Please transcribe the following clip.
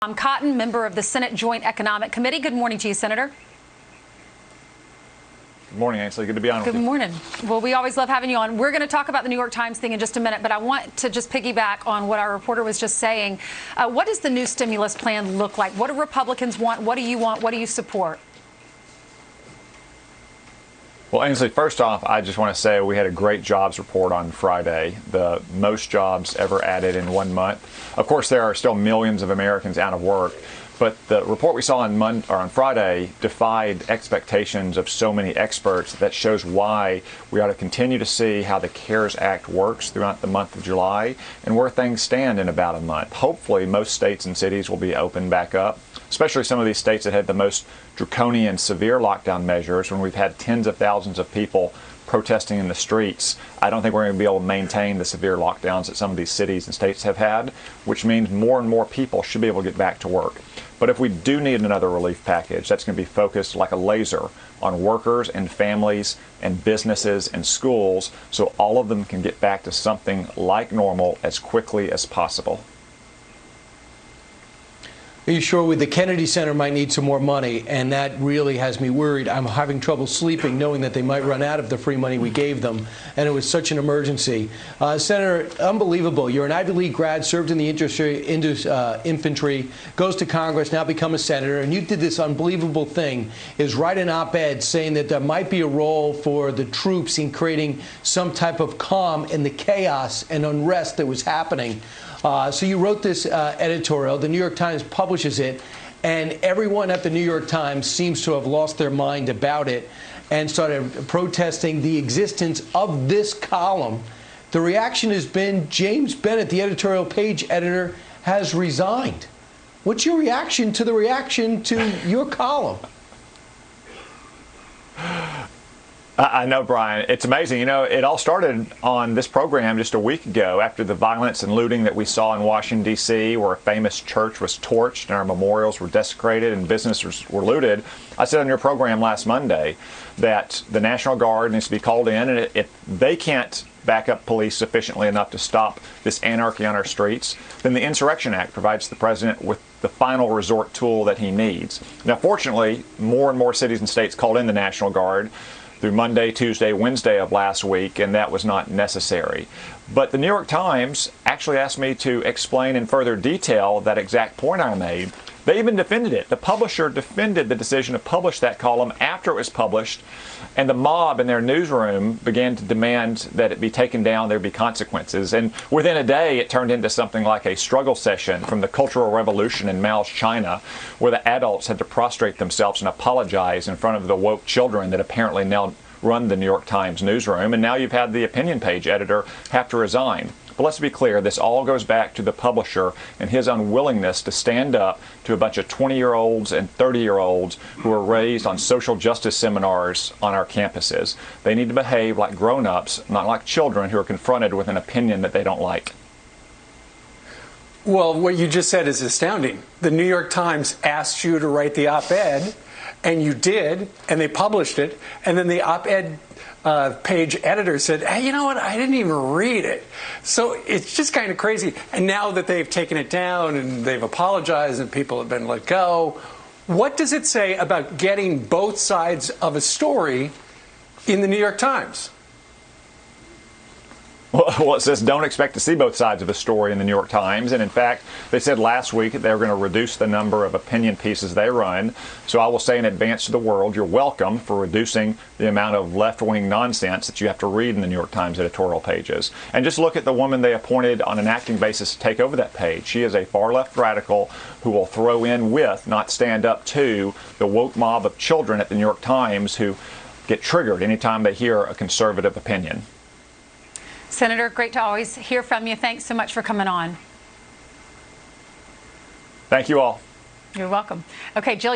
Cotton, member of the Senate Joint Economic Committee. Good morning to you, Senator. Good morning, Ainsley. Good to be on with you. Good morning. Well, we always love having you on. We're going to talk about the New York Times thing in just a minute, but I want to just piggyback on what our reporter was just saying. What does the new stimulus plan look like? What do Republicans want? What do you want? What do you support? Well, Ainsley, first off, I just want to say we had a great jobs report on Friday, the most jobs ever added in 1 month. Of course, there are still millions of Americans out of work, but the report we saw on Friday defied expectations of so many experts. That shows why we ought to continue to see how the CARES Act works throughout the month of July and where things stand in about a month. Hopefully, most states and cities will be open back up, especially some of these states that had the most draconian, severe lockdown measures when we've had tens of thousands of people protesting in the streets. I don't think we're going to be able to maintain the severe lockdowns that some of these cities and states have had, which means more and more people should be able to get back to work. But if we do need another relief package, that's going to be focused like a laser on workers and families and businesses and schools so all of them can get back to something like normal as quickly as possible. Are you sure the Kennedy Center might need some more money? And that really has me worried. I'm having trouble sleeping knowing that they might run out of the free money we gave them. And it was such an emergency. Senator, unbelievable. You're an Ivy League grad, served in the infantry, goes to Congress, now become a senator. And you did this unbelievable thing, is write an op-ed saying that there might be a role for the troops in creating some type of calm in the chaos and unrest that was happening. So you wrote this editorial. The New York Times publishes it, and everyone at the New York Times seems to have lost their mind about it and started protesting the existence of this column. The reaction has been James Bennet, the editorial page editor, has resigned. What's your reaction to the reaction to your column? I know, Brian. It's amazing. You know, it all started on this program just a week ago after the violence and looting that we saw in Washington, D.C., where a famous church was torched and our memorials were desecrated and businesses were looted. I said on your program last Monday that the National Guard needs to be called in, and if they can't back up police sufficiently enough to stop this anarchy on our streets, then the Insurrection Act provides the president with the final resort tool that he needs. Now, fortunately, more and more cities and states called in the National Guard through Monday, Tuesday, Wednesday of last week, and that was not necessary. But the New York Times actually asked me to explain in further detail that exact point I made. They even defended it. The publisher defended the decision to publish that column after it was published, and the mob in their newsroom began to demand that it be taken down, there be consequences. And within a day, it turned into something like a struggle session from the Cultural Revolution in Mao's China, where the adults had to prostrate themselves and apologize in front of the woke children that apparently now run the New York Times newsroom. And now you've had the opinion page editor have to resign. But let's be clear, this all goes back to the publisher and his unwillingness to stand up to a bunch of 20-year-olds and 30-year-olds who were raised on social justice seminars on our campuses. They need to behave like grown-ups, not like children who are confronted with an opinion that they don't like. Well, what you just said is astounding. The New York Times asked you to write the op-ed, and you did, and they published it, and then the op-ed page editor said, hey, you know what, I didn't even read it. So it's just kind of crazy. And now that they've taken it down and they've apologized and people have been let go, what does it say about getting both sides of a story in the New York Times? Well, it says don't expect to see both sides of a story in the New York Times. And in fact, they said last week that they were going to reduce the number of opinion pieces they run. So I will say in advance to the world, you're welcome for reducing the amount of left-wing nonsense that you have to read in the New York Times editorial pages. And just look at the woman they appointed on an acting basis to take over that page. She is a far-left radical who will throw in with, not stand up to, the woke mob of children at the New York Times who get triggered anytime they hear a conservative opinion. Senator, great to always hear from you. Thanks so much for coming on. Thank you all. You're welcome. Okay, Jill.